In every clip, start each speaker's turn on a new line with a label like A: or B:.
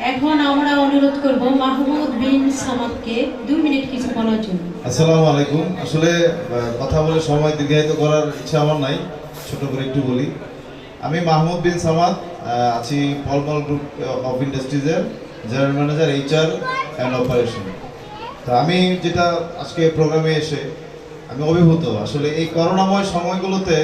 A: এখন আমরা অনুরোধ করব মাহমুদ বিন সামাদকে 2 মিনিট কিছু বলার জন্য।
B: আসসালামু আলাইকুম। আসলে কথা বলে সময় দীর্ঘায়িত করার ইচ্ছা আমার নাই, ছোট করে একটু বলি। আমি মাহমুদ বিন সামাদ, আছি ফলমল গ্রুপ অফ ইন্ডাস্ট্রিজের general manager HR and operation. তো আমি যেটা আজকে প্রোগ্রামে এসে আমি অভিভূত। আসলে এই করোনাময় সময়গুলোতে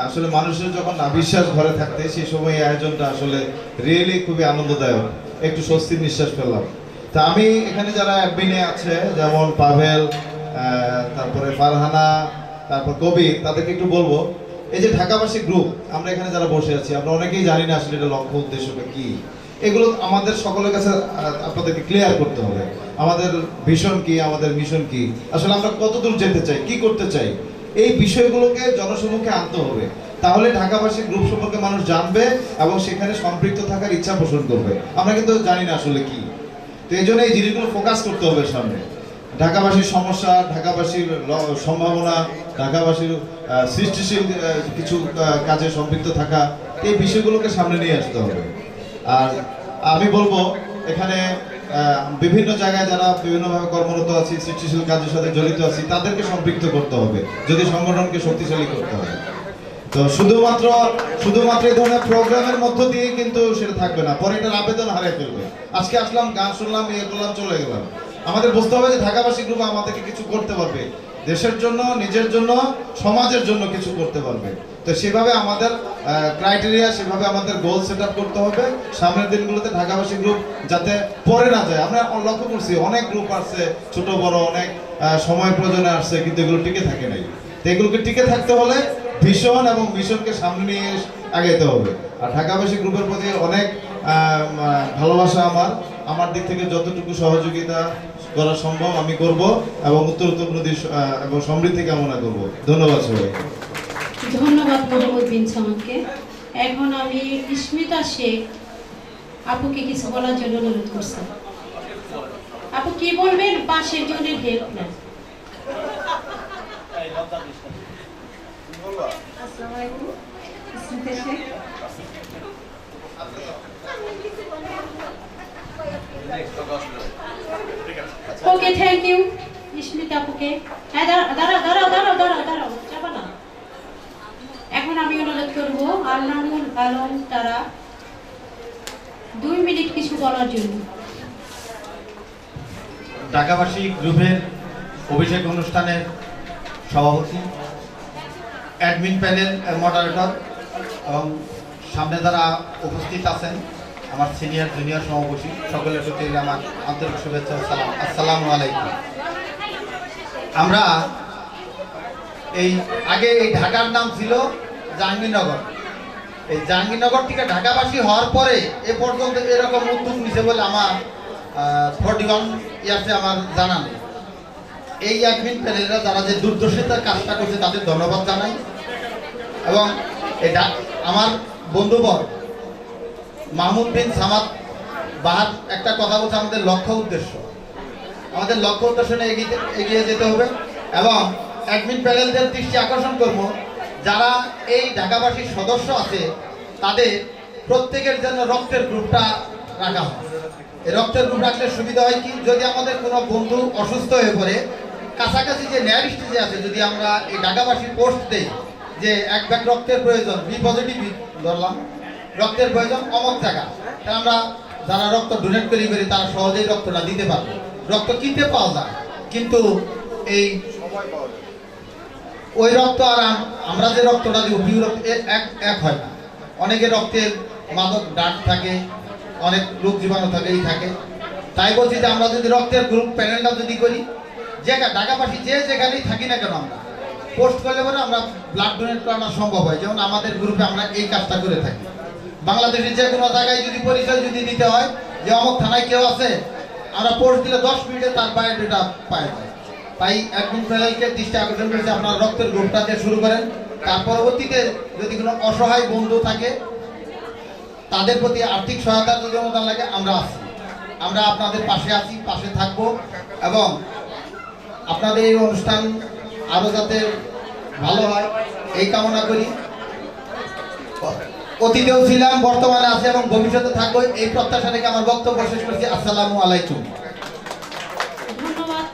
B: আসলে মানুষের যখন নাভিশ্বাস ঘরে থাকতে, সেই সময় এই আয়োজনটা আসলে রিয়েলি খুবই আনন্দদায়ক, একটু স্বস্তির নিঃশ্বাস ফেললাম। তা আমি এখানে যারা অ্যাডমিনে আছে, যেমন পাভেল, তারপরে ফারহানা, তারপর কবির, তাদেরকে একটু বলবো, এই যে ঢাকাবাসী গ্রুপ আমরা এখানে যারা বসে আছি, আমরা অনেকেই জানি না আসলে এটা লক্ষ্য উদ্দেশ্যটা কি। এগুলো আমাদের সকলের কাছে আপনাদেরকে ক্লিয়ার করতে হবে। আমাদের ভিশন কি, আমাদের মিশন কি, আসলে আমরা কতদূর যেতে চাই, কি করতে চাই, এই বিষয়গুলোকে জনসমক্ষে আনতে হবে। তাহলে ঢাকাবাসী গ্রুপ সম্পর্কে মানুষ জানবে এবং সেখানে সম্পৃক্ত থাকার ইচ্ছা পোষণ করবে। আমরা কিন্তু জানি না আসলে কি। তো এই জন্য এই জিনিসগুলো ফোকাস করতে হবে সামনে। ঢাকাবাসীর সমস্যা, ঢাকাবাসীর সম্ভাবনা, ঢাকাবাসীর সৃষ্টিশীল কিছু কাজে সম্পৃক্ত থাকা, এই বিষয়গুলোকে সামনে নিয়ে আসতে হবে। আর আমি বলবো এখানে বিভিন্ন জায়গায় যারা বিভিন্নভাবে কর্মরত আছি, সৃষ্টিশীল কাজের সাথে জড়িত আছি, তাদেরকে সম্পৃক্ত করতে হবে যদি সংগঠনকে শক্তিশালী করতে হবে। তো শুধুমাত্র এই ধরনের প্রোগ্রামের মধ্য দিয়ে কিন্তু সেটা থাকবে না, পরে এটার আবেদন হারিয়ে ফেলবে। আজকে আসলাম, গান শুনলাম, ইয়ে করলাম, চলে গেলাম। আমাদের বুঝতে হবে যে ঢাকাবাসী গ্রুপ আমাদেরকে কিছু করতে পারবে, দেশের জন্য, নিজের জন্য, সমাজের জন্য কিছু করতে পারবে। তো সেভাবে আমাদের ক্রাইটেরিয়া, সেভাবে আমাদের গোল সেট আপ করতে হবে সামনের দিনগুলোতে। ঢাকাবাসী গ্রুপ যাতে পড়ে না যায়। আমরা লক্ষ্য করছি অনেক গ্রুপ আসছে, ছোট বড়, অনেক সময় প্রয়োজনে আসছে, কিন্তু এগুলো টিকে থাকে নাই। তো এগুলোকে টিকে থাকতে হলে ভিশন এবং মিশনকে সামনে নিয়ে আগাইতে হবে। আর ঢাকাবাসী গ্রুপের প্রতি অনেক ভালোবাসা আমার দিক থেকে যতটুকু সহযোগিতা করা সম্ভব আমি করব এবং উত্তরোত্তর এবং সমৃদ্ধি কামনা করব। ধন্যবাদ সবাই।
A: ধন্যবাদ মাহমুদ বিন সামাদকে। এখন আমি ইস্মিতা শেখ আপুকে কিছু বলার জন্য অনুরোধ করছি। আপু কি বলবেন? 5 জনের হেল্পলাইন।
C: আসসালামু আলাইকুম, ইস্মিতা শেখ।
A: ওকে, থ্যাংক ইউ ইস্মিতা আপুকে। হ্যাঁ, দাঁড়াও, যাবা না। এখন আমি অনুরোধ করবো আলনামুল আলম তারা 2 মিনিট কিছু বলার জন্য।
D: ঢাকাবাসী গ্রুপের অভিষেক অনুষ্ঠানের সভাপতি, অ্যাডমিন প্যানেল মডারেটর এবং সামনে যারা উপস্থিত আছেন আমার সিনিয়র জুনিয়র সমাবেশী, সকলের প্রতি আমার আন্তরিক শুভেচ্ছা ও সালাম। আসসালামু আলাইকুম। আমরা আগে এই ঢাকার নাম ছিল জাহাঙ্গীরনগর। এই জাহাঙ্গীরনগর থেকে ঢাকাবাসী হওয়ার পরে এ পর্যন্ত এরকম উদ্যোগ নিছে বলে আমার 41 ইয়ার্সে আমার জানা নেই। এই অ্যাডমিন প্যানেলরা যারা যে দূরদর্শিতার কাজটা করছে তাদের ধন্যবাদ জানাই। এবং এটা আমার বন্ধুবর মাহমুদ বিন সামাদ বাহার একটা কথা বলছে, আমাদের লক্ষ্য উদ্দেশ্য নিয়ে এগিয়ে যেতে হবে। এবং অ্যাডমিন প্যানেলদের দৃষ্টি আকর্ষণ করব, যারা এই ঢাকাবাসীর সদস্য আছে তাদের প্রত্যেকের জন্য রক্তের গ্রুপটা রাখা হয়। এই রক্তের গ্রুপ রাখলে সুবিধা হয় কি, যদি আমাদের কোনো বন্ধু অসুস্থ হয়ে পড়ে, কাছাকাছি যে নেয়ার স্টেজে আছে, যদি আমরা এই ঢাকাবাসীর পোস্ট দেই যে 1 ব্যাগ রক্তের প্রয়োজন, বি পজিটিভ ধরলাম, রক্তের প্রয়োজন অমক জায়গা, তাহলে আমরা যারা রক্ত ডোনেট করি তারা সহজেই রক্তটা দিতে পারবে। রক্ত কিনতে পাওয়া যায়, কিন্তু এই ওই রক্ত আর আমরা যে রক্তটা দিই পিওর রক্ত এক হয় না। অনেকের রক্তের মাদক ডাক থাকে, অনেক রোগ জীবাণু থাকে। তাই বলছি যে আমরা যদি রক্তের গ্রুপ প্যানেলটা যদি করি, যে ঢাকাবাসী যে যেখানেই থাকি না কেন, আমরা পোস্ট করলে পরে আমরা ব্লাড ডোনেট করানো সম্ভব হয়। যেমন আমাদের গ্রুপে আমরা এই কাজটা করে থাকি। বাংলাদেশের যে কোনো জায়গায় যদি পরিচয় যদি দিতে হয় যে অমুক থানায় কেউ আছে, আমরা পোস্ট দিলে 10 মিনিটে তার বায়োডাটা পাওয়া যায়। তাই অ্যাডমিন প্যানেলকে দৃষ্টি আকর্ষণ করেছে, আপনারা রক্তের গ্রুপটা দিয়ে শুরু করেন। তার পরবর্তীতে যদি কোনো অসহায় বন্ধু থাকে, তাদের প্রতি আর্থিক সহায়তা যদি অনুদান লাগে, আমরা আপনাদের পাশে আছি, পাশে থাকবো। এবং আপনাদের এই অনুষ্ঠান আরো যাতে ভালো হয় এই কামনা করি। অতীতেও ছিলাম, বর্তমানে আছি এবং ভবিষ্যতে থাকবো, এই প্রত্যাশা রেখে আমার বক্তব্য শেষ করছি। আসসালামু আলাইকুম।
A: ধন্যবাদ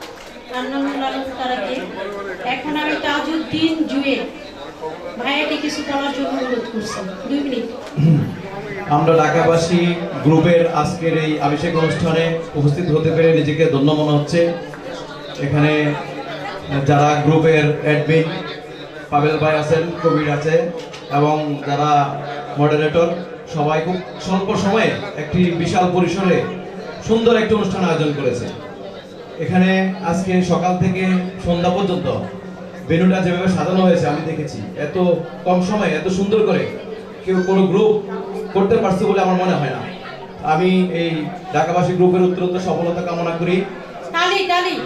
A: আন্নানুল আলম তারাকে। এখন আমি তাজউদ্দিন জুয়েল ভাইয়াকে কিছু বলার জন্য অনুরোধ করছি, 2 মিনিট।
E: আমরা ঢাকাবাসী গ্রুপের আজকের এই আভিষেক অনুষ্ঠানে উপস্থিত হতে পেরে নিজেকে ধন্য মনে হচ্ছে। এখানে যারা গ্রুপের অ্যাডমিন পাবেল ভাই আছেন, কবির আছে এবং যারা মডারেটর, সবাই খুব স্বল্প সময়ে একটি বিশাল পরিসরে সুন্দর একটি অনুষ্ঠান আয়োজন করেছে। এখানে আজকে সকাল থেকে সন্ধ্যা পর্যন্ত ভেন্যুটা যেভাবে সাজানো হয়েছে আমি দেখেছি, এত কম সময়ে এত সুন্দর করে কেউ কোনো গ্রুপ করতে পারছে বলে আমার মনে হয় না। আমি এই ঢাকাবাসী গ্রুপের উত্তরোত্তর সফলতা কামনা করি।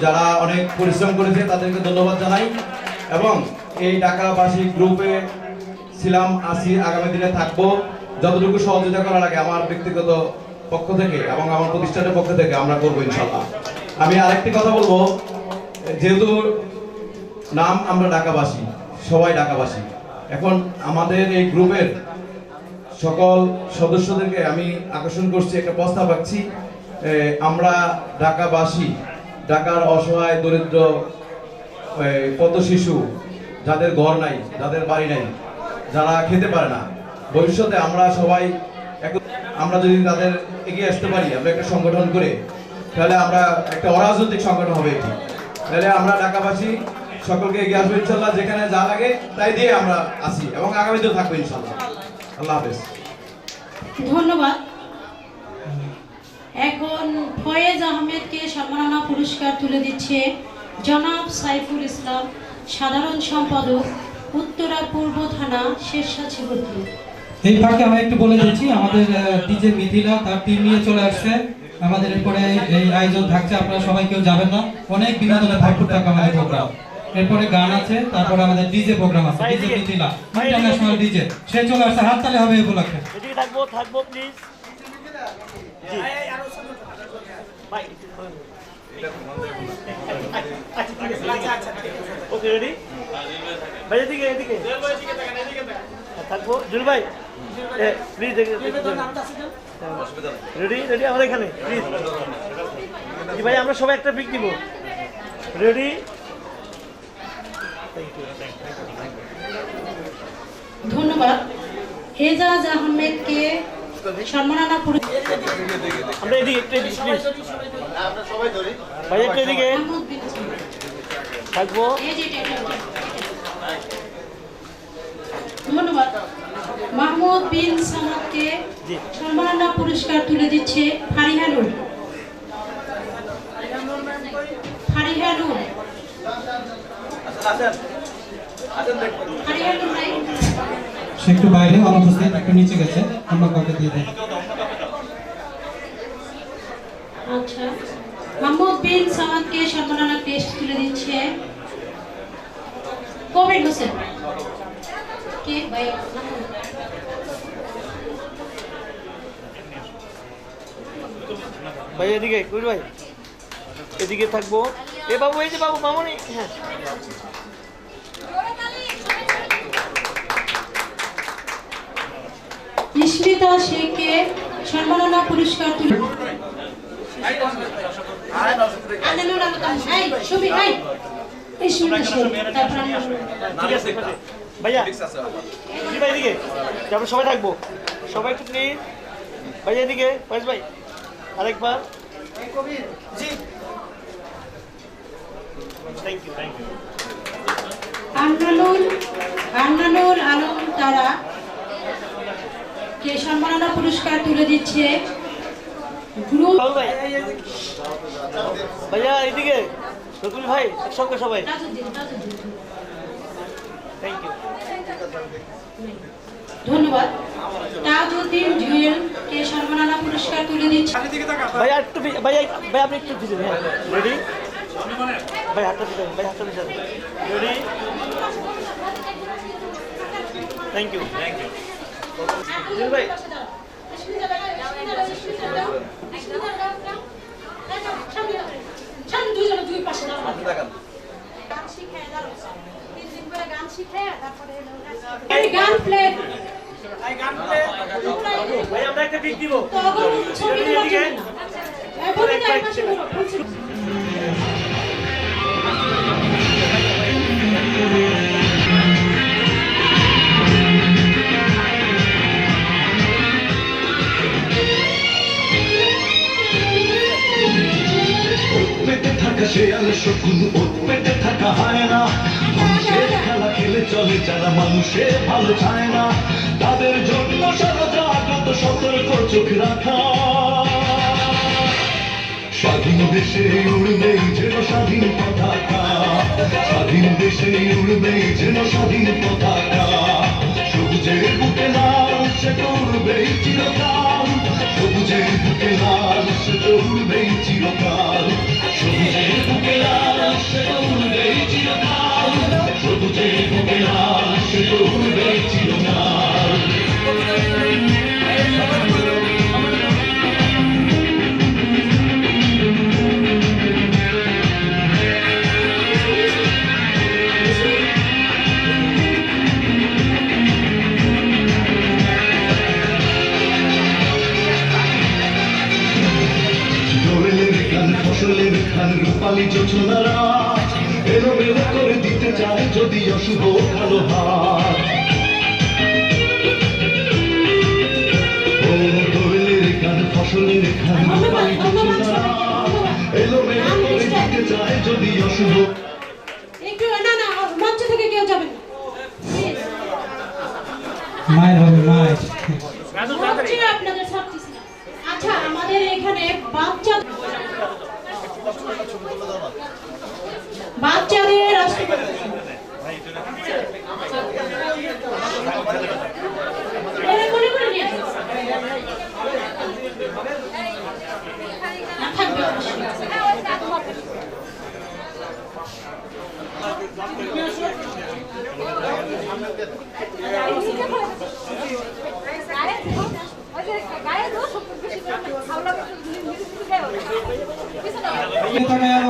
E: যারা অনেক পরিশ্রম করেছে তাদেরকে ধন্যবাদ জানাই এবং এই ঢাকাবাসী গ্রুপে ছিলাম, আছি, আগামী দিনে থাকবো। যতটুকু সহযোগিতা করা লাগে আমার ব্যক্তিগত পক্ষ থেকে এবং আমার প্রতিষ্ঠানের পক্ষ থেকে আমরা করবো ইনশাল্লাহ। আমি আরেকটি কথা বলবো, যেহেতু নাম আমরা ঢাকাবাসী, সবাই ঢাকাবাসী, এখন আমাদের এই গ্রুপের সকল সদস্যদেরকে আমি আকর্ষণ করছি, একটা প্রস্তাব রাখছি। আমরা ঢাকাবাসী, ঢাকার অসহায় দরিদ্র পথ শিশু, যাদের ঘর নাই, যাদের বাড়ি নাই, যারা খেতে পারে না, ভবিষ্যতে আমরা সবাই আমরা যদি তাদের এগিয়ে আসতে পারি, আমরা একটা সংগঠন করে, তাহলে আমরা একটা অরাজনৈতিক সংগঠন হবে এটি। তাহলে আমরা ঢাকাবাসী সকলকে এগিয়ে আসবো ইনশাল্লাহ, যেখানে যা লাগে তাই দিয়ে আমরা আসি এবং আগামীতেও থাকবো ইনশাল্লাহ। আল্লাহ হাফেজ।
A: ধন্যবাদ। এখন ফয়েজ আহমেদকে সম্মাননা পুরস্কার তুলে দিচ্ছে জনাব সাইফুল ইসলাম, সাধারণ সম্পাদক, উত্তরা পূর্ব থানা, শেরশাহীবর্তী।
F: এই ফাঁকে আমি একটু বলে দিচ্ছি, আমাদের ডিজে মিথিলা তার টিম নিয়ে চলে আসছে। আমাদের এরপরে এই আয়োজন থাকছে, আপনারা সবাই কেউ যাবেন না, অনেক বিনোদনে ভরপুর থাকবে আমাদের প্রোগ্রাম। এরপরে গান আছে, তারপরে আমাদের ডিজে প্রোগ্রাম আছে, ডিজে মিথিলা ইন্টারন্যাশনাল ডিজে, সে চলে আসছে। হাততালি হবে এই উপলক্ষে।
G: থাকবো প্লিজ। ওকে রেডি ভাই, এদিকে এদিকে থাকবো। জুল ভাই প্লিজ, রেডি রেডি আমাদের এখানে প্লিজ ভাই, আমরা সবাই একটা পিক দিব। রেডি,
A: ধন্যবাদ। এজাজ আহমেদকে সম্মাননা পুরস্কার।
G: আমরা এদিকে একটু প্লিজ ভাই, একটু এদিকে থাকবো।
A: ধন্যবাদ। মাহমুদ বিন সামাদকে সম্মাননা পুরস্কার তুলে দিচ্ছে ফারিহানুর। ফারিহানুর নাই,
F: সে একটু বাইরে অনুপস্থিত, একটু নিচে গেছে, আমরা কাউকে দিয়ে দিই।
A: আচ্ছা, মাহমুদ বিন সামাদকে সম্মাননা টেস্ট তুলে দিচ্ছে কবির হোসেন। কে ভাই?
G: ভাই এদিকে কবির ভাই, এদিকে থাকবো। এ বাবু, এই যে বাবু মামনি, হ্যাঁ
A: ইস্মিতা শেখকে সম্মাননা পুরস্কার তুলে
G: ঠিক আছে ভাইয়া, ভাই এদিকে আমরা সবাই থাকবো, সবাই একটু প্লিজ। ভাই এদিকে ফয়েজ ভাই আরেকবার। Thank you thank you.
A: Annanul Alam তারা কে সম্মাননা পুরস্কার তুলে দিচ্ছে গ্রুপ।
G: ভাইয়া এদিকে রকুল ভাই, একসঙ্গে সবাই। থ্যাংক ইউ,
A: ধন্যবাদ। তাজউদ্দিন জুয়েল কে সম্মাননা পুরস্কার তুলে দিচ্ছে।
G: ভাইয়া একটু ভাইয়া ভাই আপনি একটু ভিজে। হ্যাঁ রেডি ভাই, হাতটা ভিজে ভাই, হাতটা ভিজে। Ready, thank you thank you ভাই।
A: গান প্লে
G: ভাই আমরা একটা পিক দিব
A: তখন ছবি তোলা যাবে না। এখন এই পাশে ঘুরো, ফুলছি।
H: পেটে থাকা শেয়াল শকুন ওত পেটে থাকা হয় না মানুষের খেলা খেলে চলে যারা মানুষে ভালো চায় না তাদের জন্য সর্বজাগ্রত সতর্ক চোখ রাখা স্বাধীন দেশে উড়বেই যেন স্বাধীন পতাকা স্বাধীন দেশে উড়বেই যেন স্বাধীন পতাকা সবুজের বুকে লাল সে তো উড়বেই চিরকাল সবুজের বুকে লাল সে তো উড়বেই চিরকাল সবুজের বুকে লাল সে তো উড়বেই চিরকাল সবুজের বুকে লাল সে তো উড়বেই চিরকাল দোয়েলের গান ফসলের খান রূপালী যোজনারা এলোমেলো করে দিতে চায় যদি অশুভ কালো হাত ও দোয়েলের গান ফসলের খান রূপালী যোজনারা এলোমেলো করে দিতে চায় যদি অশুভ
A: একটু না না মঞ্চ থেকে কেউ যাবে না Please,
F: মায়ের হবে মায়ের।
A: মঞ্চে আপনাদের ছাড়তেছি না। আচ্ছা আমাদের এখানে বাচ্চাদের রাষ্ট্রপতি এরা মনে করে নিয়ে আসো। না থাকবে অবশ্যই।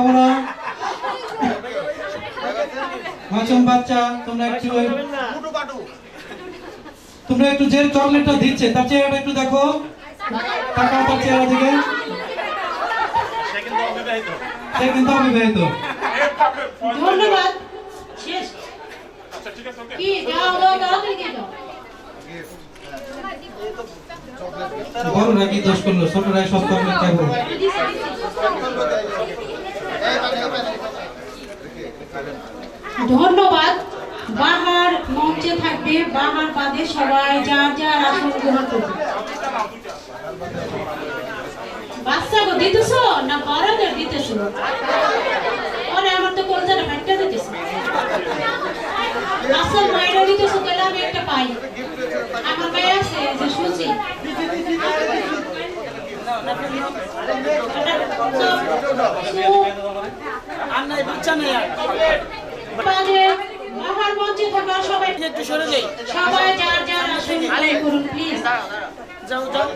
F: আমরা মাসুম বাচ্চা তোমরা একটু যে চকলেটটা দিচ্ছে তার চেহারাটা একটু দেখো তাকাও তার চেহারা দিকে সে কিন্তু অবিবাহিত
A: ধন্যবাদ শেষ কি যাও যাও তাড়াতাড়ি গিয়ে যাও
F: বড়রা কি দোষ করলো ছোটরাই সব চকলেট খাবো
A: ধন্যবাদ বাহার মঞ্চে থাকবে বাহার বাদে সবাই যার যার আসন গ্রহণ করবে বাচ্চাকে দিতেছো না বড়দের দিতেছো আরে আমার তো কলজাটা ফাটতে দিতেছে আসল মাইরা দিতেছো তাহলে আমি একটা পাই আমার মেয়ে আছে যে সুচি
G: আন্নাই বাচ্চা নেই আর
A: বাহার মঞ্চে থাকা সবাই
G: একটু সরে যাই
A: সবাই যার যার আসন গ্রহণ করুন প্লিজ
G: যাও যাও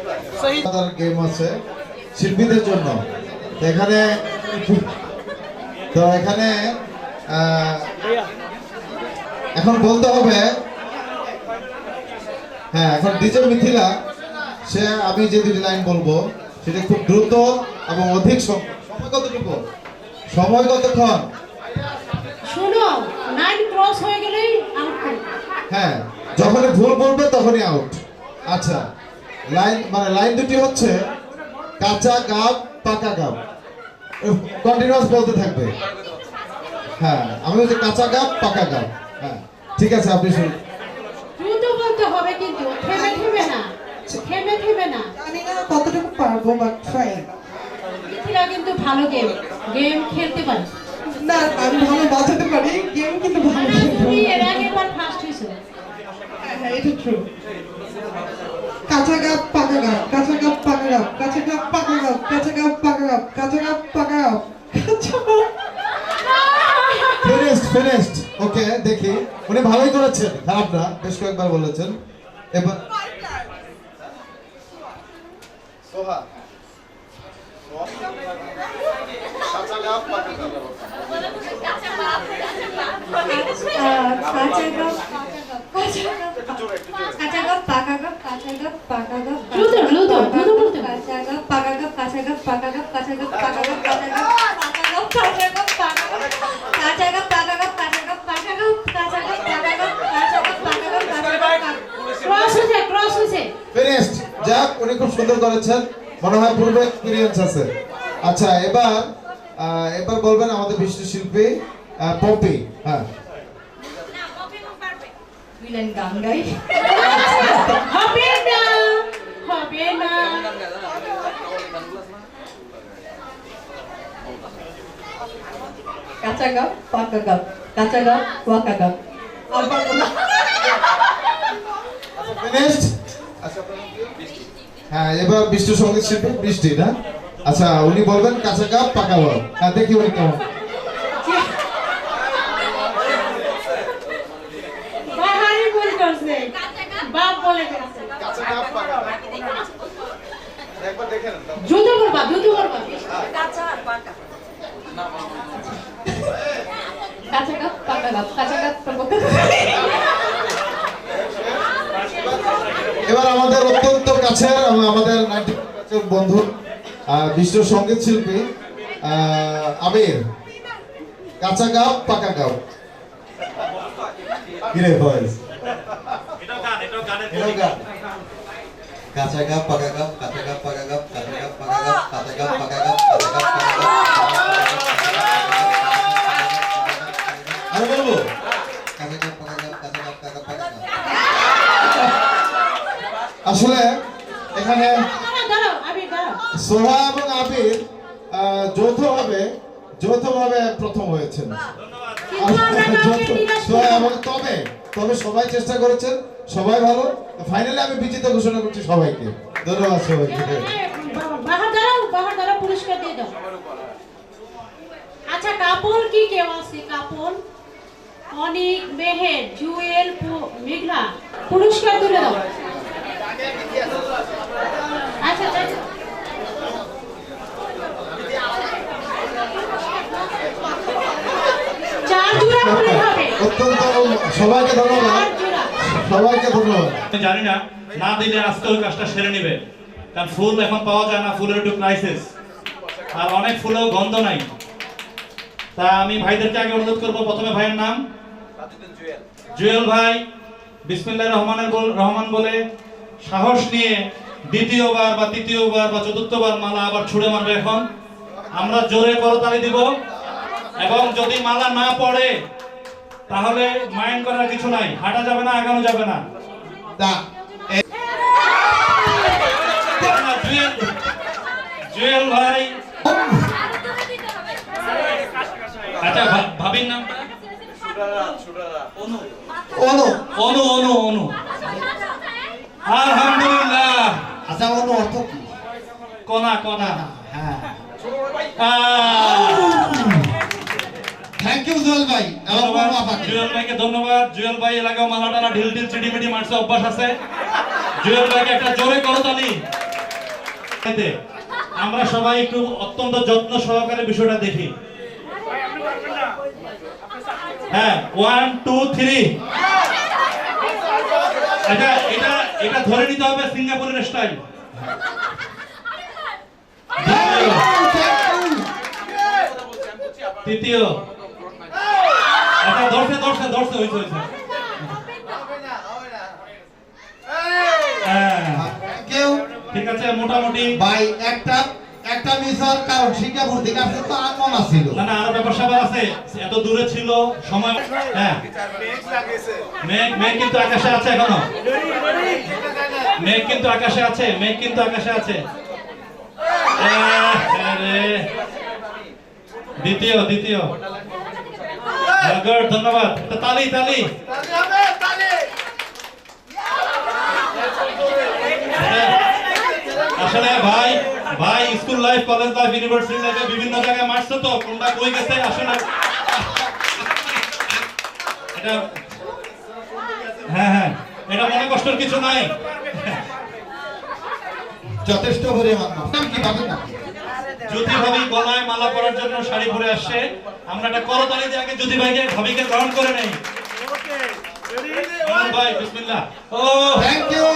G: শহীদ
B: তার গেম আছে শিল্পীদের জন্য তো এখানে এখন বলতে হবে হ্যাঁ এখন ডিজে মিথিলা সে আমি যে দুটি লাইন বলবো সেটা খুব দ্রুত এবং অধিক সময় কতটুকু সময় কতক্ষণ
A: শোনো লাইন ক্রস হয়ে গেলেই আউট করো
B: হ্যাঁ যখনই ভুল বলবে তখনই আউট আচ্ছা লাইন দুটি হচ্ছে কাঁচা গাব পাকা গাব কন্টিনিউয়াস বলতে থাকবে হ্যাঁ আমি বলছি কাঁচা গাব পাকা গাব হ্যাঁ ঠিক আছে আপনি শুনুন
A: দ্রুত বলতে হবে কিন্তু থেমে থেমে না থেমে থেমে না
C: জানি না কতটুকু পারবো বাট ট্রাই
A: মিথিলা কিন্তু ভালো গেম খেলতে পারে
C: না আমি ভালো বাজাতে পারি গেম কিন্তু ভালো খেলতে
A: তুমি
C: পারি।
A: এর আগেরবার ফার্স্ট হয়েছো
C: হ্যাঁ এটা ট্রু কাঁচা গাব পাকা গাব কাঁচা গাব পাকা গাব কাঁচা গাব পাকা গাব কাঁচা গাব পাকা গাব কাঁচা গাব পাকা গাব
B: ফিনিশড ওকে দেখি উনি ভালোই করেছেন খারাপ না বেশ কয়েকবার বলেছেন এবার সোহা কাঁচা গাব পাকা গাব
C: কাঁচা গাব
I: কাঁচা গপ পাকা গপ কাঁচা গপ পাকা গপ
A: দ্রুত, দ্রুত, দ্রুত বলতে হবে।
I: কাঁচা গপ পাকা গপ কাঁচা গপ পাকা গপ কাঁচা গপ পাকা গপ কাঁচা গপ পাকা গপ কাঁচা গপ পাকা গপ কাঁচা গপ পাকা গপ কাঁচা গপ পাকা গপ কাঁচা গপ পাকা গপ কাঁচা গপ পাকা গপ কাঁচা গপ
A: ক্রস হয়েছে
B: ফিনিশড। যাক, উনি খুব সুন্দর করেছেন, মনে হয় পূর্বে এক্সপিরিয়েন্স আছে। আচ্ছা, এবার বলবেন আমাদের বিশিষ্ট শিল্পী পপি। হ্যাঁ,
I: মিলেন গান গাই
A: হবে না, হবে না।
I: কাঁচা গপ পাকা গপ কাঁচা গপ পাকা গপ আর পারবো না
B: ফিনিশড। হ্যাঁ, এবার বিশিষ্ট সঙ্গীত শিল্পী বৃষ্টি, না? আচ্ছা, উনি বলবেন কাঁচা কাপ পাকা বল। হ্যাঁ, দেখি উনি কেমন।
A: বাহারি ভুল করছে, বাপ বলে করছে। দ্রুত করবা, দ্রুত করবা।
I: কাঁচা গপ পাকা গপ কাঁচা গপ পাকা গপ
B: এবার আমাদের অত্যন্ত কাছের এবং আমাদের নাট্যের বন্ধু বিশিষ্ট সঙ্গীত শিল্পী আবির। কাঁচা গাও পাকা গাও। কিরে ভয়েস? এটাও গান।
J: কাঁচা গাপ পাকা গাপ কাঁচা গাপ পাকা গাপ কাঁচা গাপ পাকা গাপ কাঁচা গাপ পাকা গাপ কাঁচা গাপ পাকা গাপ।
B: আরে বলবো?
J: কাঁচা গাপ পাকা গাপ কাঁচা গাপ পাকা পাকা গাপ।
B: আসলে এখানে
A: দাঁড়াও, আবির দাঁড়াও।
B: সোহা এবং আবির যৌথভাবে প্রথম হয়েছেন।
A: কিন্তু আমরা কাউকে নিরাশ
B: সোহা
A: করব
B: এবং
A: না।
B: তবে সবাই চেষ্টা করেছেন, সবাই ভালো। ফাইনালি আমি বিজেতা ঘোষণা করছি সবাইকে। ধন্যবাদ সবাইকে।
A: বাহার দাঁড়াও, পুরস্কার দিয়ে দাও। আচ্ছা, কাপড় কি কেউ আছে? কাপড়, অনিক, মেহের, জুয়েল, মেঘলা, পুরস্কার তুলে দাও। আচ্ছা, আচ্ছা। চার জোড়া ফুল হবে।
B: অত্যন্ত সবাইকে ধন্যবাদ,
A: চার জোড়া।
B: সবাইকে ধন্যবাদ।
K: আমি জানি না, না দিলে আজকে ওই কাজটা সেরে নেবে, কারণ ফুল এখন পাওয়া যায় না, ফুলের একটু ক্রাইসিস, আর অনেক ফুলেও গন্ধ নাই। তা আমি ভাইদেরকে আগে অনুরোধ করবো, প্রথমে ভাইয়ের নাম জুয়েল ভাই, বিসমিল্লাহির রহমান বলে সাহস নিয়ে দ্বিতীয়বার বা তৃতীয়বার বা চতুর্থবার মালা আবার ছুঁড়ে মারবে। এখন আমরা জোরে করতালি দিব, এবং যদি মালা না পড়ে তাহলে মাইন্ড করার কিছু নাই, হাঁটা যাবে না, আগানো যাবে না। জুয়েল ভাই, আচ্ছা ভাবির নাম অনু অনু অনু অনু আলহামদুলিল্লাহ।
J: আচ্ছা অনু অর্থ কি?
K: কণা কণা।
J: হ্যাঁ,
B: থ্যাংক ইউ জুয়েল ভাই।
K: জুয়েল ভাইকে ধন্যবাদ। জুয়েল ভাই এলাকাও মালা টানা ঢিল ঢিল চিটিমিটি মারছে, অভ্যাস আছে। জুয়েল ভাইকে একটা জোরে করতালি। আমরা সবাই একটু অত্যন্ত যত্ন সহকারে বিষয়টা দেখি। হ্যাঁ, 1 2 3। আচ্ছা, এটা ধরে নিতে হবে সিঙ্গাপুরের স্টাইল। তৃতীয়। আচ্ছা, ধরছে হইছে।
B: কেউ
K: ঠিক আছে, মোটামুটি।
B: ভাই একটা মিস হওয়ার কারণ সিঙ্গাপুর থেকে আসতে তো আগমন আছিল।
K: না, আরো ব্যাপার স্যাপার আছে, এত দূরে ছিল সময়। হ্যাঁ, মেঘ কিন্তু আকাশে আছে এখনো। মেঘ কিন্তু আকাশে আছে। দ্বিতীয়। ধন্যবাদ। তালি। আসলে ভাই school life, college life, university লাইফে বিভিন্ন জায়গায় মারছে, তো কোনটা কই গেছে আসলে এটা। হ্যাঁ, এটা মনে কষ্টের কিছু নাই,
B: যথেষ্ট পরিমাণ।
K: জ্যোতি ভাবি গলায় মালা পরার জন্য শাড়ি পরে আসছে। আমরা একটা করতালি দিয়ে আগে জ্যোতি ভাবিকে গ্রহণ করে নেই। মইনুল ভাই বিসমিল্লাহ। ও
D: থ্যাংক ইউ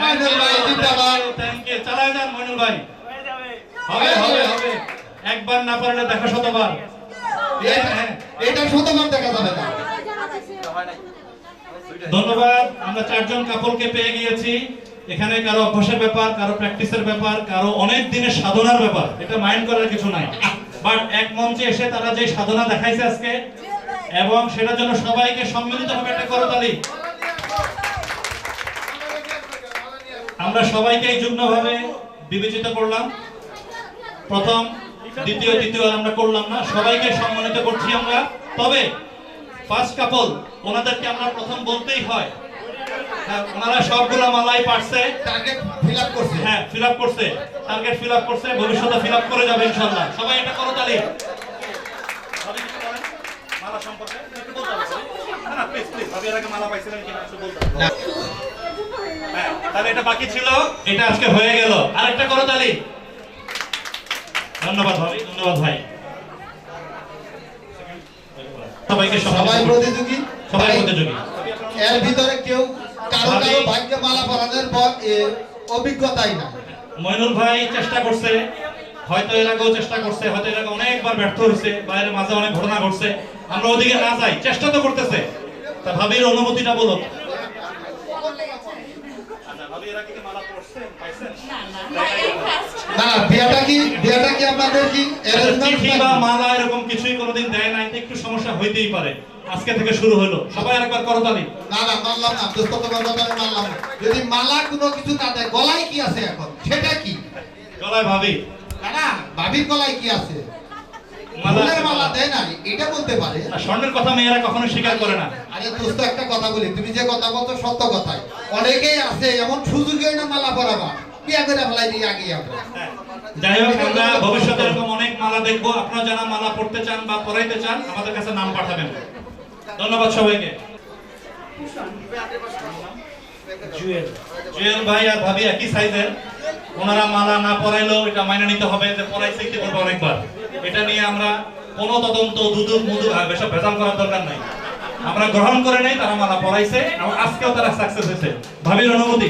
D: মইনুল ভাই জিন্দাবাদ।
K: থ্যাংক ইউ, চালায় যান মইনুল ভাই। হবে হবে হবে, একবার না পারলে দেখা শতবার।
D: এটা শতবার দেখা যাবে না।
K: ধন্যবাদ। আমরা চারজন কাপলকে পেয়ে গিয়েছি। এখানে কারো অভ্যাসের ব্যাপার, কারো প্র্যাকটিসের ব্যাপার, কারো অনেক দিনের সাধনার ব্যাপার, এটা মাইন্ড করার কিছু নাই। বাট এক মঞ্চে এসে তারা যে সাধনা দেখাইছে আজকে, এবং সেটার জন্য সবাইকে সম্মিলিতভাবে একটা করতালি। আমরা সবাইকে যুগ্মভাবে বিবেচিত করলাম। প্রথম, দ্বিতীয়, তৃতীয় আমরা করলাম না, সবাইকে সম্মানিত করছি আমরা। তবে ফার্স্ট কাপল, ওনাদেরকে আমরা প্রথম বলতেই হয়, হ্যাঁ, ওনারা সবগুলা মালাই পারছে,
D: টার্গেট ফিল আপ করছে।
K: হ্যাঁ ফিল আপ করছে, টার্গেট ফিল আপ করছে, ভবিষ্যতে ফিল আপ করে যাবে ইনশাআল্লাহ। সবাই এটা করতালি। মালা সম্পর্কে একটু বলতে হবে। না প্লিজ প্লিজ, ভাবি এর আগে মালা পাইছিলেন কিনা একটু বলতে হবে। হ্যাঁ, তাহলে এটা বাকি ছিল, এটা আজকে হয়ে গেল। আরেকটা করতালি। ধন্যবাদ ভাবি, ধন্যবাদ ভাই। সবাইকে
D: সবাই প্রতিযোগী,
K: সবাই প্রতিযোগী।
D: এর ভিতরে কেউ কারো ভাগ্যে মালা পরানোর পর অভিজ্ঞতাই না।
K: মইনুল ভাই চেষ্টা করছে, হয়তো এর আগেও চেষ্টা করছে, হয়তো এর আগে অনেকবার ব্যর্থ হয়েছে, বাইরের মাঝে অনেক ঘটনা ঘটছে। আমরা ওদিকে না যাই, চেষ্টা তো করতেছে। তা ভাবির অনুমতিটা বলো।
D: না, বিয়াটা কি আপনাদের কি
K: চিঠি বা মালা এরকম কিছুই কোনোদিন দেয় নাই, একটু সমস্যা হইতেই পারে। আজকে থেকে শুরু হলো, সবাই আরেকবার করতালি।
D: না মানলাম না, দোস্ত মানলাম না। যদি মালা কোনো কিছু না দেয়, গলায় কি আছে এখন সেটা কি?
K: গলায় ভাবি,
D: না ভাবির গলায় কি আছে? মালা দেয় না, এটা বলতে পারে।
K: স্বর্ণের কথা মেয়েরা কখনো স্বীকার করে না।
D: আরে দোস্ত, একটা কথা বলি, তুমি যে কথা বলতো সত্য কথাই। অনেকেই আছে এমন সুযোগই না মালা পরাবা, বিয়া করে ফেলাই দিয়ে আগে আমরা।
K: যাই হোক, আমরা ভবিষ্যতে এরকম অনেক মালা দেখবো। আপনারা যারা মালা পড়তে চান বা পরাইতে চান, আমাদের কাছে নাম পাঠাবেন। ধন্যবাদ সবাইকে। জুয়েল ভাই আর ভাবি একই সাইজের, ওনারা মালা না পরাইলেও এটা মাইনে নিতে হবে যে পরাইছে কি করবে অনেকবার। এটা নিয়ে আমরা কোনো তদন্ত দুদুক মুদুক এসব ভেজাল করার দরকার নাই। আমরা গ্রহণ করে নেই, তারা মালা পরাইছে এবং আজকেও তারা সাকসেস হয়েছে। ভাবির অনুমতি।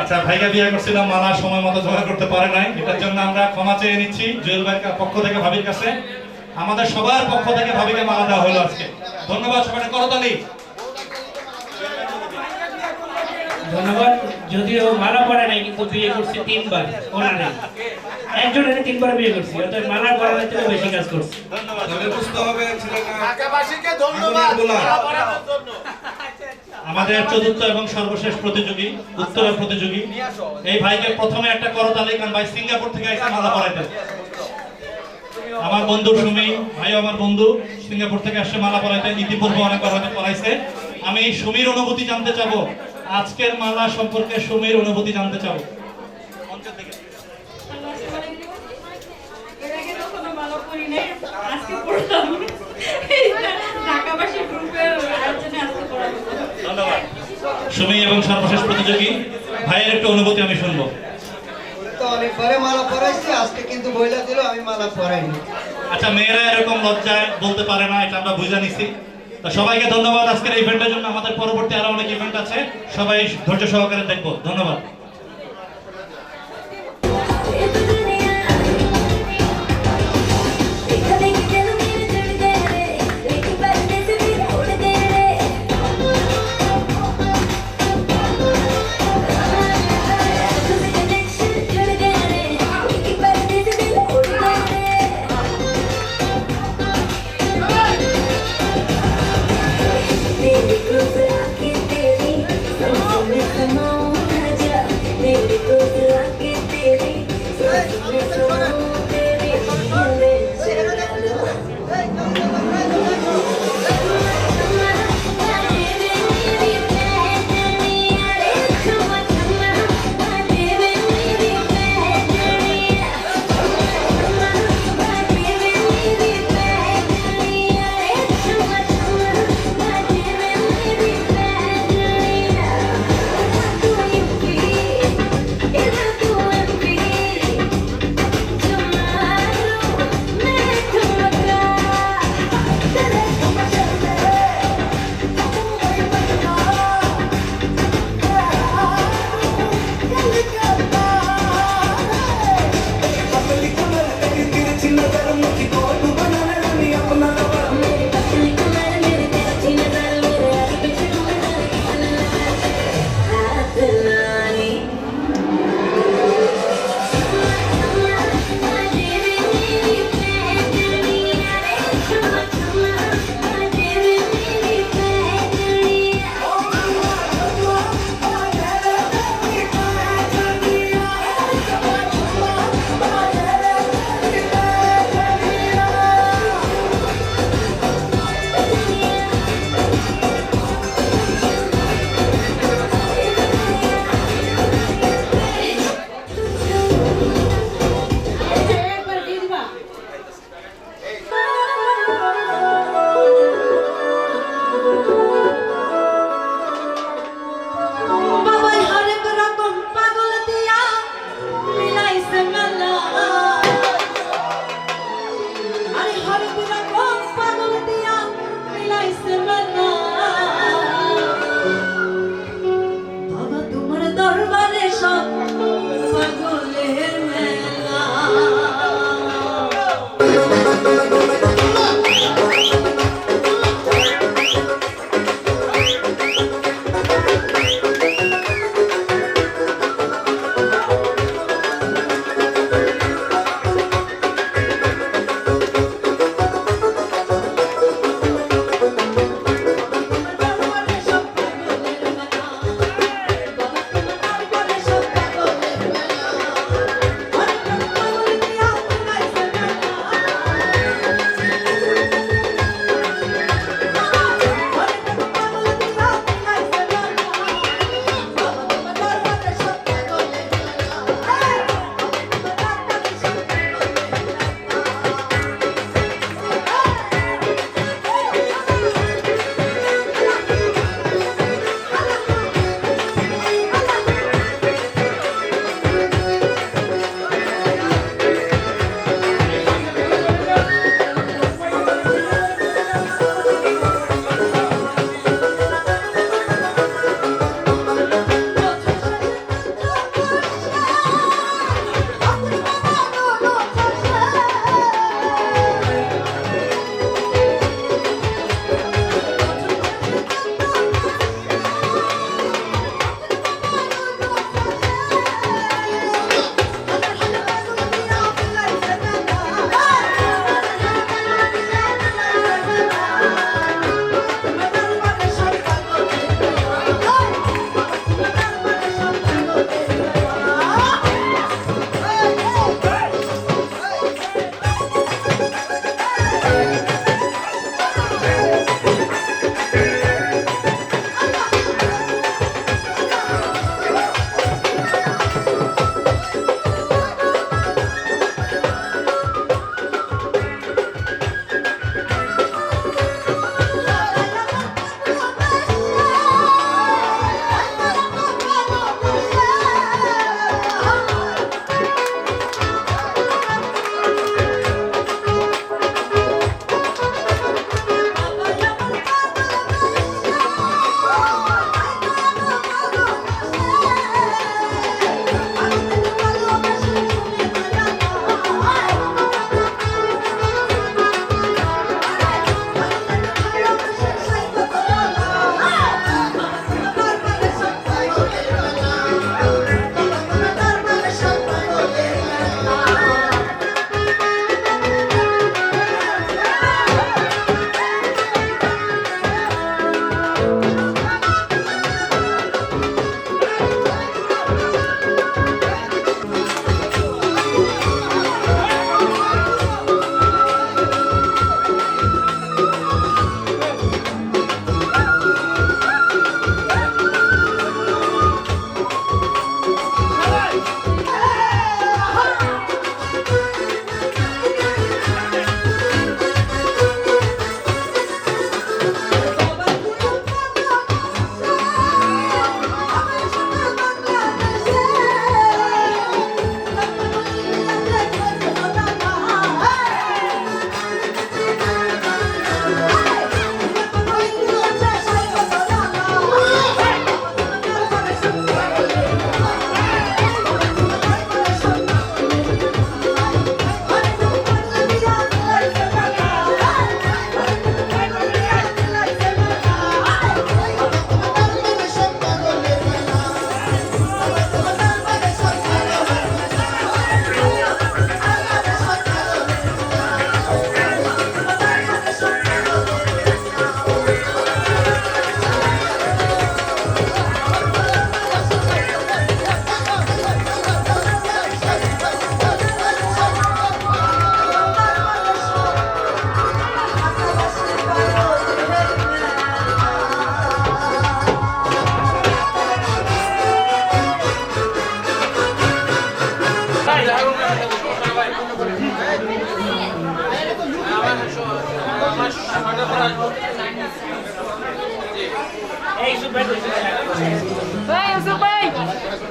K: আচ্ছা, ভাইকে বিয়ে করছিলাম, মালা সময় মতো জোগাড় করতে পারে নাই, এটার জন্য আমরা ক্ষমা চেয়ে নিচ্ছি জুয়েল ভাইয়ের পক্ষ থেকে, ভাবির কাছে। আমাদের সবার পক্ষ থেকে ভাবিকে মালা দেওয়া হলো আজকে। ধন্যবাদ, সবাই করতালি।
L: ধন্যবাদ। যদিও মালা পড়া নাই, কিন্তু বিয়ে করছি 3 বার, ওরা নাই। একজনের 3 বার বিয়ে করছি, অর্থাৎ মালা পড়ার থেকে বেশি কাজ করছি।
K: আমাদের চতুর্থ এবং সর্বশেষ প্রতিযোগী, উত্তরের প্রতিযোগী, এই ভাইকে প্রথমে একটা করতালি, কারণ ভাই সিঙ্গাপুর থেকে এসে মালা পড়াইতে। আমার বন্ধু সুমি ভাই, আমার বন্ধু সিঙ্গাপুর থেকে আসছে মালা পড়াইতে, ইতিপূর্বে অনেকবার হয়তো পড়াইছে। আমি সুমির অনুভূতি জানতে চাবো, আজকের মালা সম্পর্কে সুমির অনুভূতি জানতে চাবো। ধন্যবাদ সুমি এবং সর্বশেষ প্রতিযোগী ভাইয়ের একটু অনুভূতি আমি শুনবো।
C: অনেকবারে মালা পরাইছি, আজকে কিন্তু বইলা দিল আমি মালা পরাইনি।
K: আচ্ছা, মেয়েরা এরকম লজ্জায় বলতে পারে না, এটা আমরা বুঝে নিছি। তো সবাইকে ধন্যবাদ আজকের এই ইভেন্টের জন্য। আমাদের পরবর্তী আরো অনেক ইভেন্ট আছে, সবাই ধৈর্য সহকারে দেখবো। ধন্যবাদ।
M: Come on,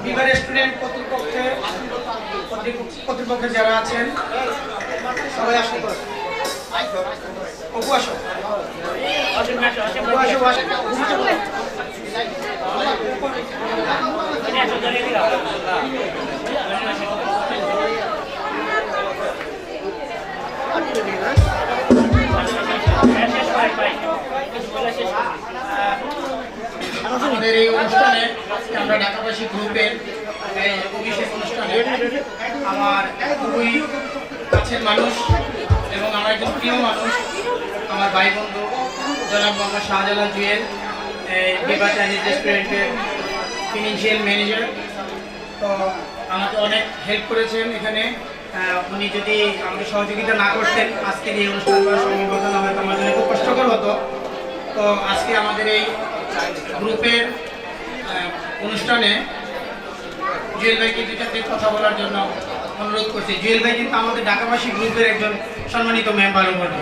G: বিভা রেস্টুরেন্ট কর্তৃপক্ষে যারা আছেন সবাই আসুন। অপু আসো। আমাদের এই অনুষ্ঠানে আমরা ঢাকাবাসী গ্রুপের এই অভিষেক অনুষ্ঠানে আমার খুবই কাছের মানুষ এবং আমার একজন প্রিয় মানুষ, আমার ভাই বন্ধু জনাব মোহাম্মদ শাহজালাল জুয়েল, বিভা চাইনিজ রেস্টুরেন্টের ফিনান্সিয়াল ম্যানেজার। তো আমাকে অনেক হেল্প করেছেন এখানে। উনি যদি আমাকে সহযোগিতা না করতেন আজকের এই অনুষ্ঠান করা সম্ভব না, হয়তো আমার জন্য খুব কষ্টকর হতো। তো আজকে আমাদের এই গ্রুপের অনুষ্ঠানে জুয়েল ভাইকে দুটাতে কথা বলার জন্য অনুরোধ করছি। জুয়েল ভাই কিন্তু আমাদের ঢাকাবাসী গ্রুপের একজন সম্মানিত মেম্বারও বটে।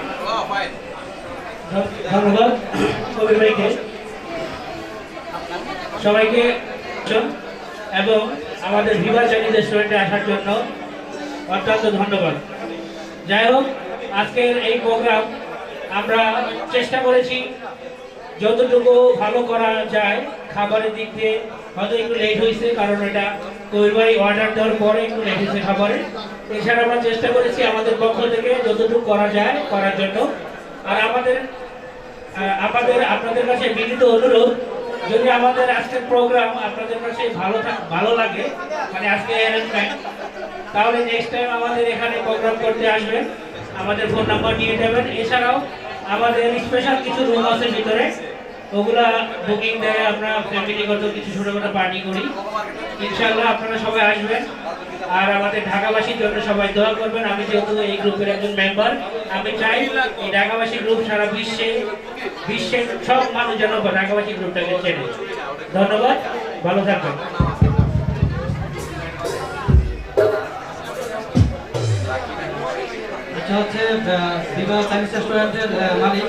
L: ধন্যবাদ কবির ভাইকে, সবাইকে এবং আমাদের বিভা চাইনিজ রেস্টুরেন্টে আসার জন্য অত্যন্ত ধন্যবাদ। যাই হোক, আজকের এই প্রোগ্রাম আমরা চেষ্টা করেছি যতটুকু ভালো করা যায়। খাবারের দিক দিয়ে হয়তো একটু লেট হয়েছে, কারণ এটা কবির ভাই অর্ডার দেওয়ার পরে একটু লেট হয়েছে খাবারে। এছাড়া আমরা চেষ্টা করেছি আমাদের পক্ষ থেকে যতটুকু করা যায় করার জন্য। আর আপনাদের কাছে বিনীত অনুরোধ, যদি আমাদের আজকের প্রোগ্রাম আপনাদের কাছে ভালো লাগে, মানে আজকে অ্যারেঞ্জমেন্ট, তাহলে নেক্সট টাইম আমাদের এখানে প্রোগ্রাম করতে আসবেন, আমাদের ফোন নাম্বার নিয়ে যাবেন। এছাড়াও আমাদের স্পেশাল কিছু রুম আছে ভিতরে, ওগুলা বুকিং দেয়, আমরা ফ্যামিলিগত কিছু ছোটখাটো পার্টি করি। ইনশাআল্লাহ আপনারা সবাই আসবেন আর আমাদের ঢাকাবাসীর জন্য সবাই দোয়া করবেন। আমি যেহেতু এই গ্রুপের একজন মেম্বার, আমি চাই এই ঢাকাবাসী গ্রুপ সারা বিশ্বের সব মানুষ যেন ঢাকাবাসী গ্রুপটাকে চেনে। ধন্যবাদ, ভালো থাকবেন।
F: এটা হচ্ছে বিভা চাইনিজ রেস্টুরেন্টের মালিক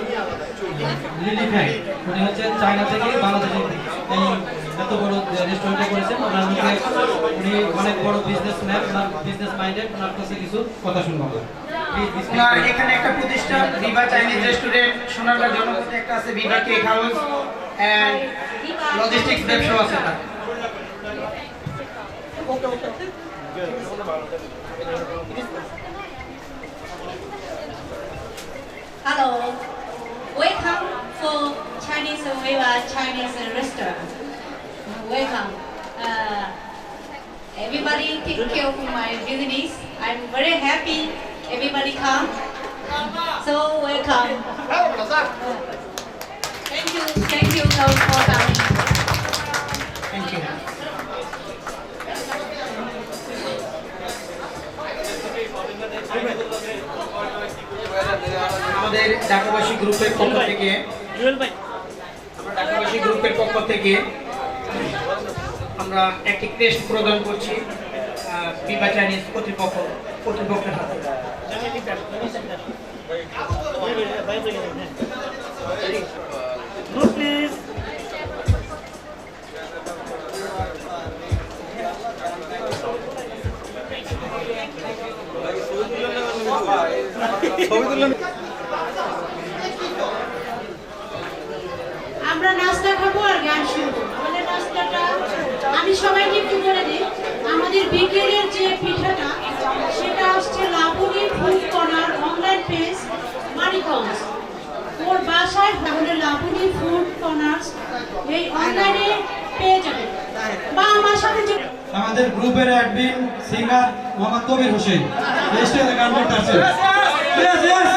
F: লিলি ফ্যাং। উনি হচ্ছে চায়না থেকে বাংলাদেশে এই এত বড় রেস্টুরেন্টে করেছেন। ওনার মুখে উনি অনেক বড় বিজনেসম্যান, ওনার বিজনেস মাইন্ডেড, ওনার কাছে কিছু কথা শুনবো আমরা।
G: আর এখানে একটা প্রতিষ্ঠান বিভা চাইনিজ রেস্টুরেন্ট, সোনারগাঁ জনপথে একটা আছে বিভা কেক হাউস এন্ড লজিস্টিক্স ব্যবসা আছে।
I: Hello, welcome for Chinese Viva Chinese restaurant. Welcome. Everybody take care of my business. I'm very happy. Everybody come. So welcome. Thank you for coming.
G: Thank you. আমাদের ঢাকাবাসী গ্রুপের পক্ষ থেকে আমরা একটি crest প্রদান করছি বিভা চাইনিজ কর্তৃপক্ষের হাতে।
A: আমরা নাস্তা খাবো আর গান শুনবো। আমাদের নাস্তাটা আমি সবাইকে একটু বলে দিই, আমাদের বিকেলের যে পিঠাটা সেটা আসছে Laboni food corner online page Manikganj. ওর বাসায় হলে লাবণী ফুড কর্নার এই অনলাইনে পেয়ে যাবে বা আমার সাথে
F: আমাদের গ্রুপের অ্যাডমিন সিঙ্গার মোহাম্মদ কবির হোসেন স্টেজে গান করতে আসছেন। Yes, yes.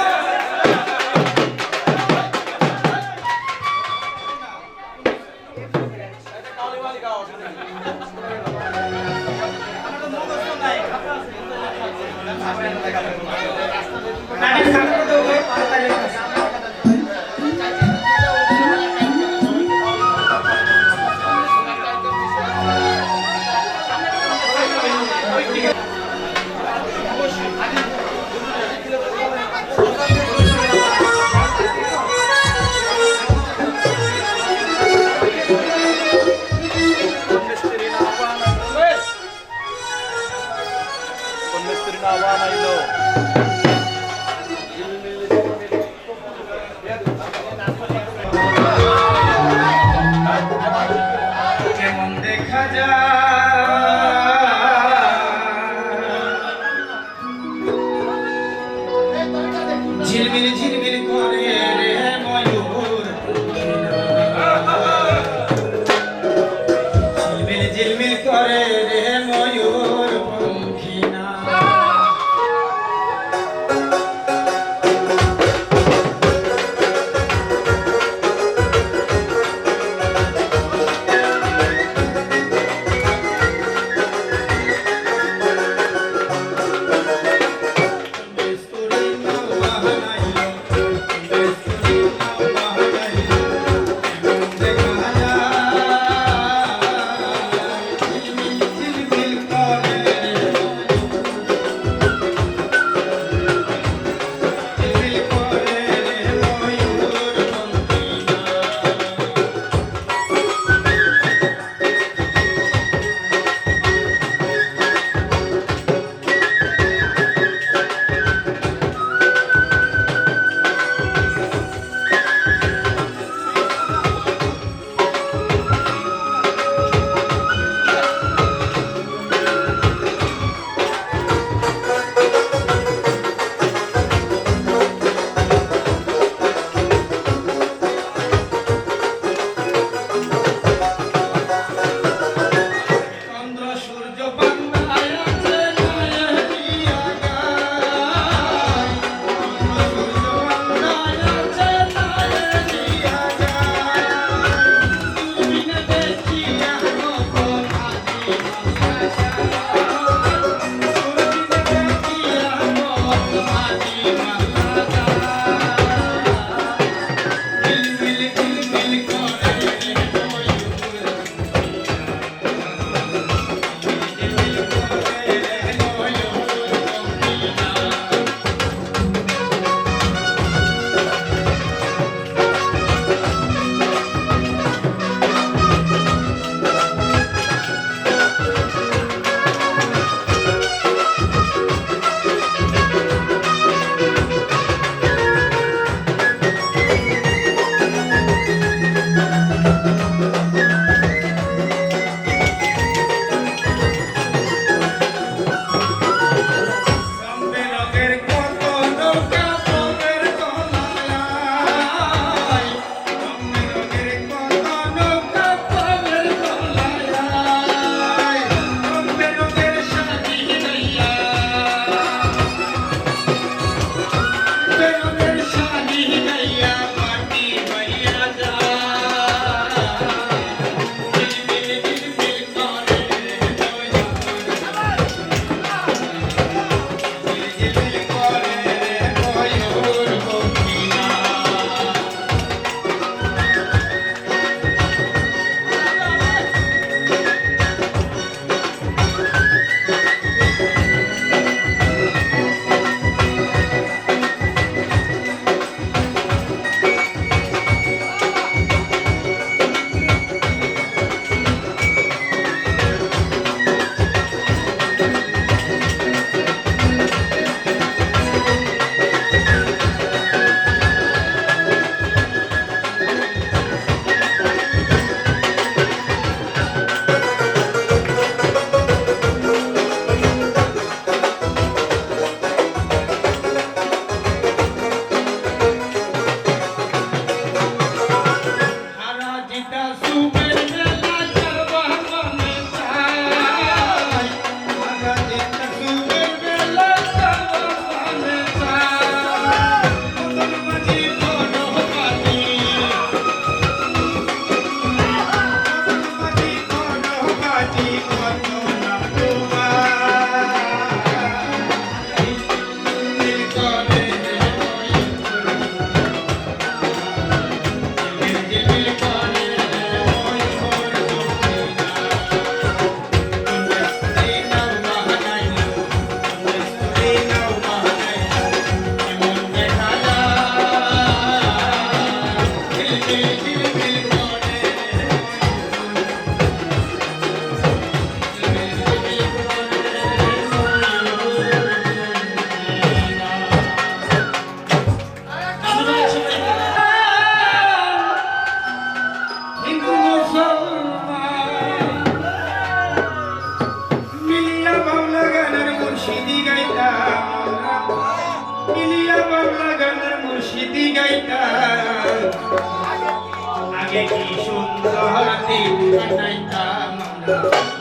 L: আগে কি সুন্দর দিন কাটাইতাম আমরা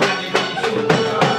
L: আগে কি সুন্দর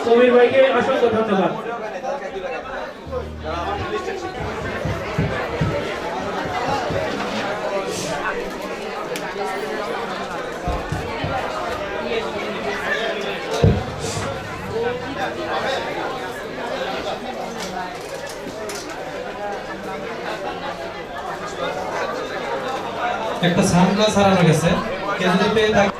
L: কবির ভাইকে অসংখ্য ধন্যবাদ।
F: একটা সানগ্লাস হারানো গেছে, কে যদি পেয়ে থাকে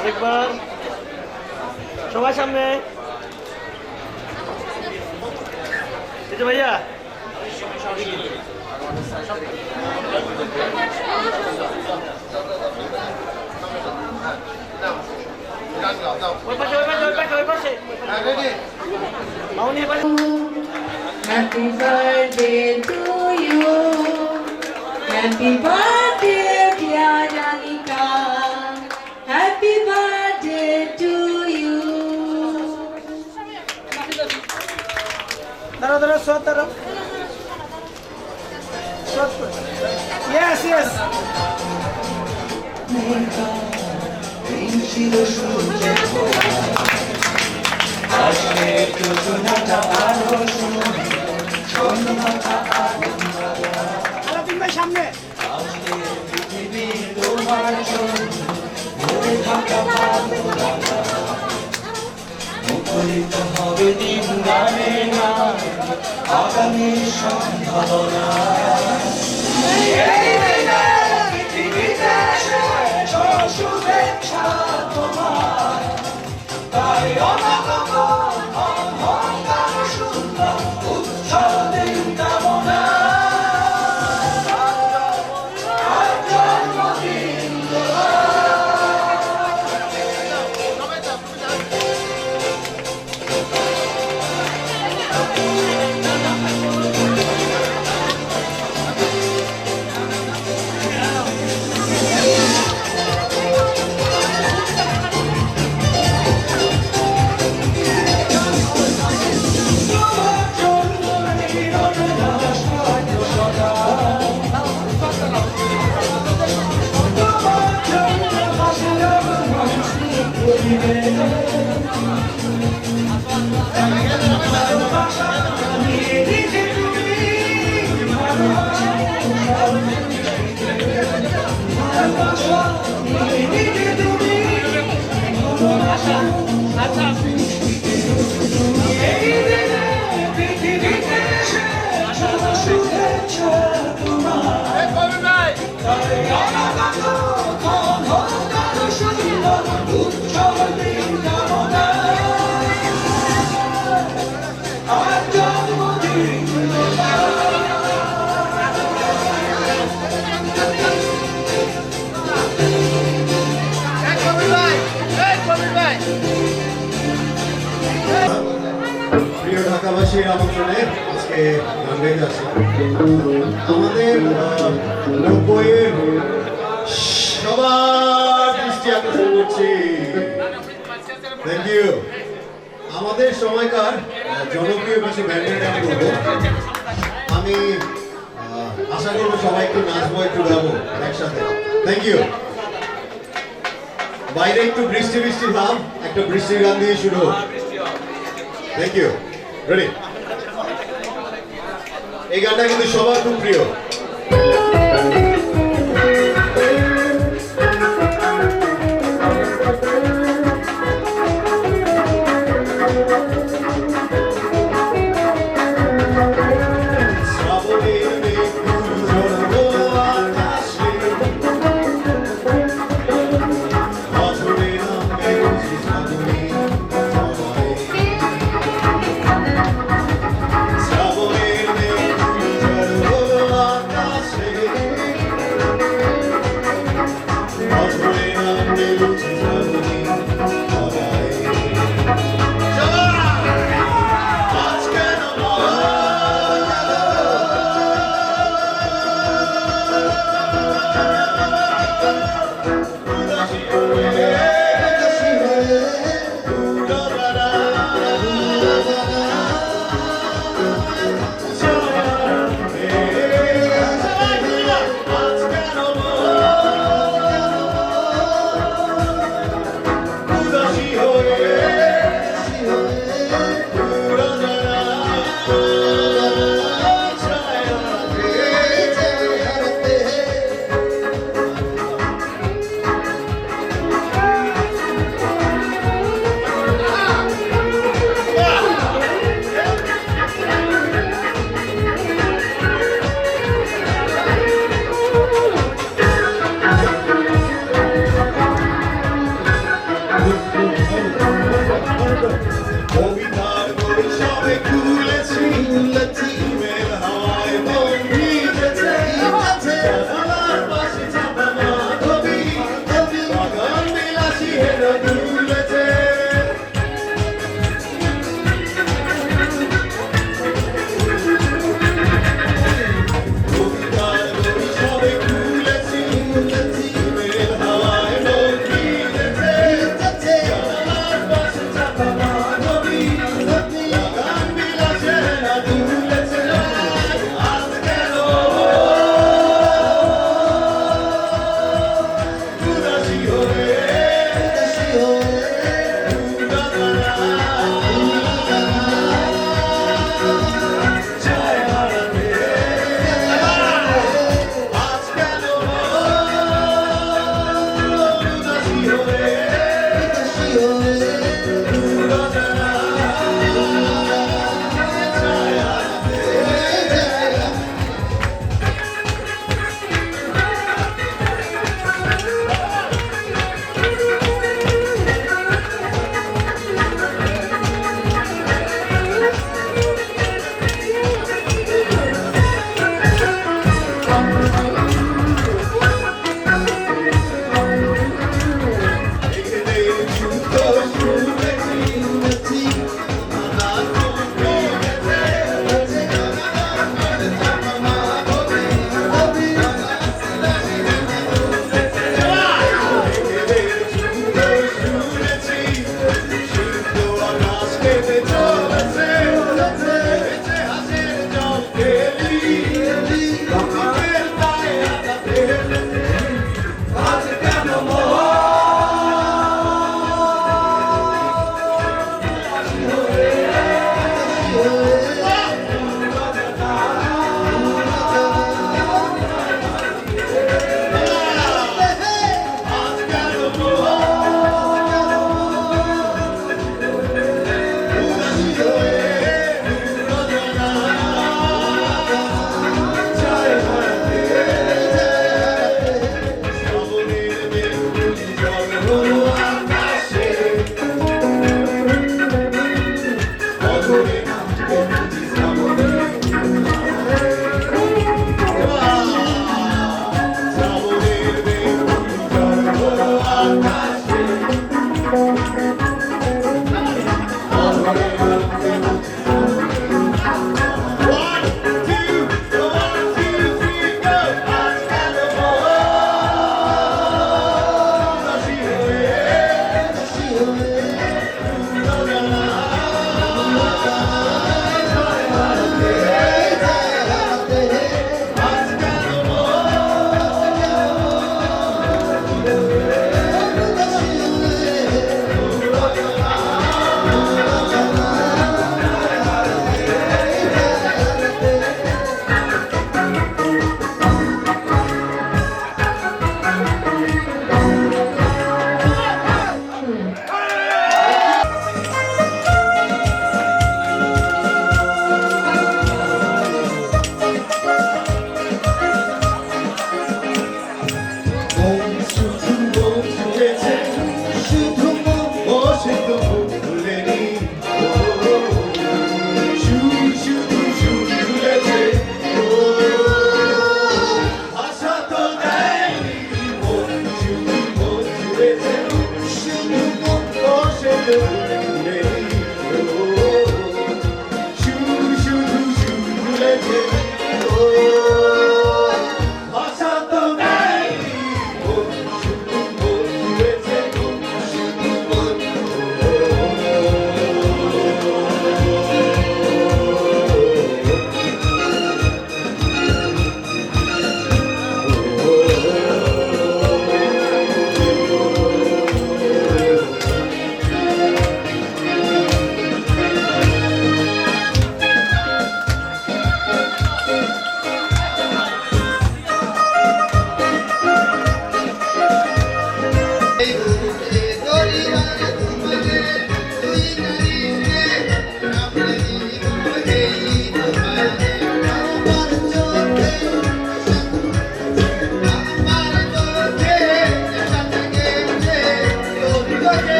G: আরেকবার সবার সামনে ভাইয়া
I: Happy birthday to you. Happy birthday, dear Janika. Happy birthday to you.
G: Yes, yes. সামনে
H: হবে দিন গানে না আগামী সম্ভাবনা পৃথিবীতে শুভেচ্ছা তোমার তাই অনাগত অহংকার সুন্দর উৎসব দিন কামনা জন্মদিন
J: প্রিয় ঢাকাবাসীর আমন্ত্রণে আজকে গান গাইতে আসি আমাদের 90-এর সবার দৃষ্টি আকর্ষণ করছি। Thank you. আমাদের সময়কার জনপ্রিয় কিছু ব্যান্ডের গান করবো। আমি আশা করবো সবাই একটু নাচবো, একটু গাবো একসাথে। Thank you. বাইরে একটু বৃষ্টি বৃষ্টি ভাব, একটা বৃষ্টির গান দিয়ে শুরু। Thank you. রেডি? এই গানটা কিন্তু সবার খুব প্রিয়। শ্রাবণের মেঘ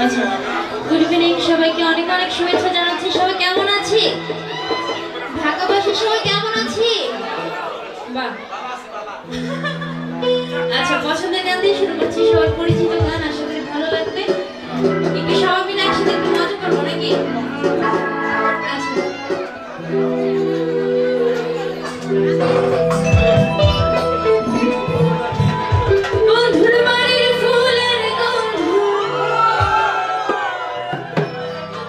I: আচ্ছা, গুড ইভিনিং, সবাইকে অনেক অনেক শুভেচ্ছা জানাচ্ছি। সবাই কেমন আছি? ঢাকাবাসী সবাই কেমন আছি? বাহ, আচ্ছা, পছন্দের গান দিয়ে শুরু করছি। সবার পরিচিত গান, আশা করি ভালো লাগবে। একটু সবাই মিলে একসাথে একটু মজা করবো নাকি? আচ্ছা, বন্ধুর বাড়ির ফুলের গন্ধ,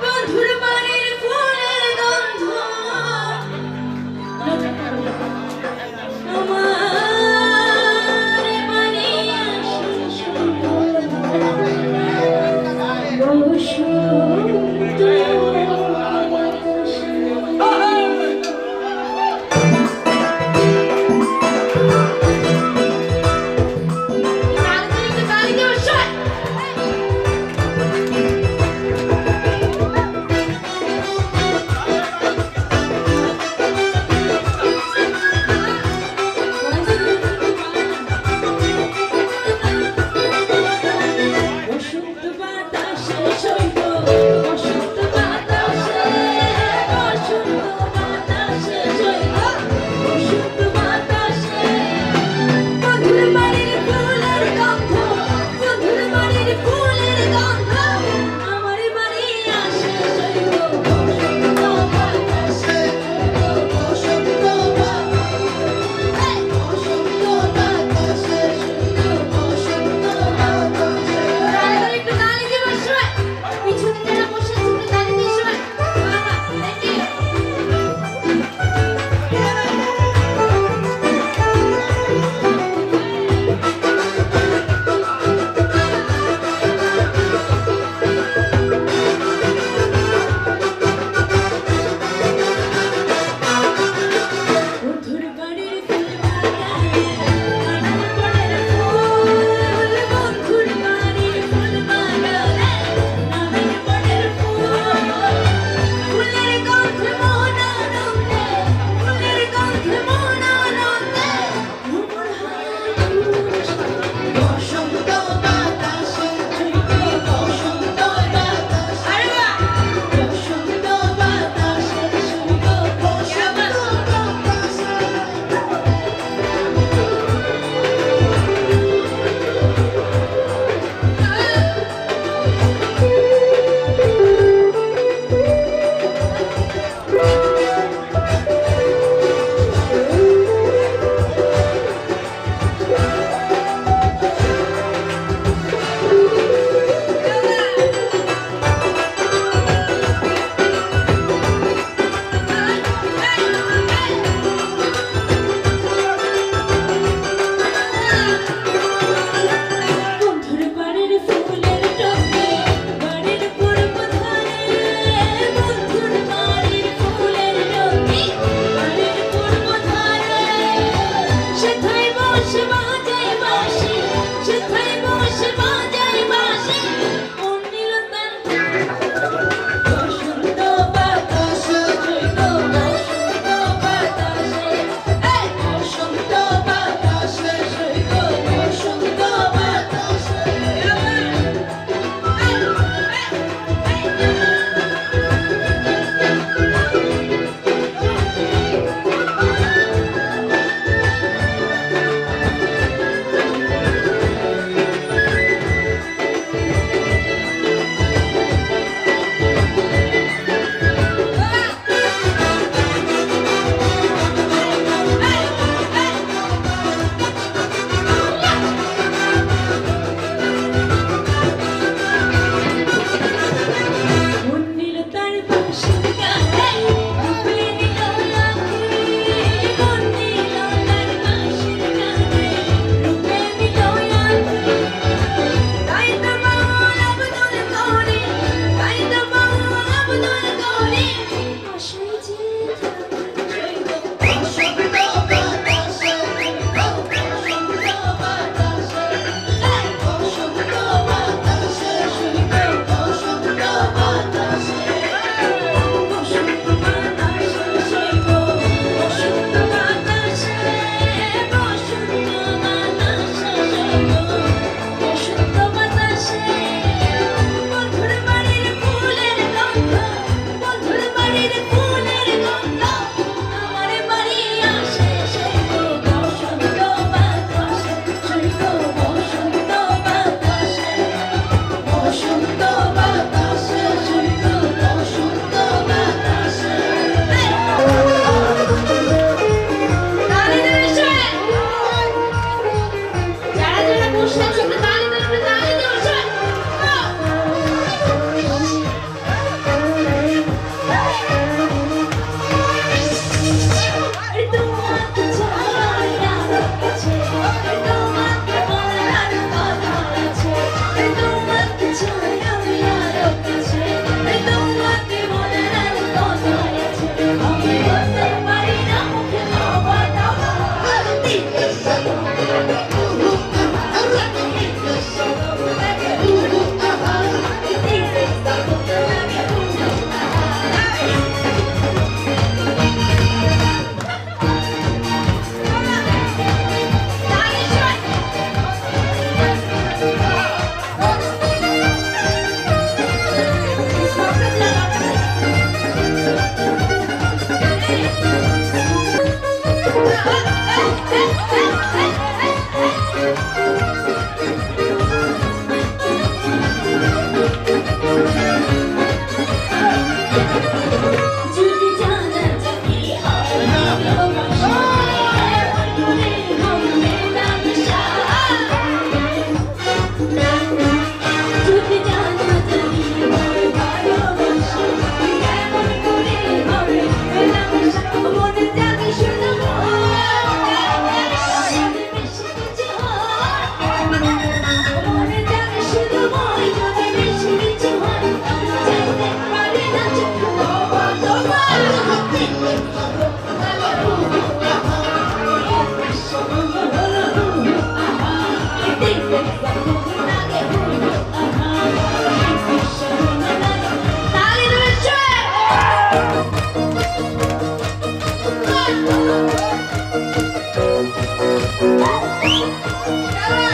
I: বন্ধুর বাড়ির ফুলের গন্ধ আমার বাড়ি আসে শুধু। Come on.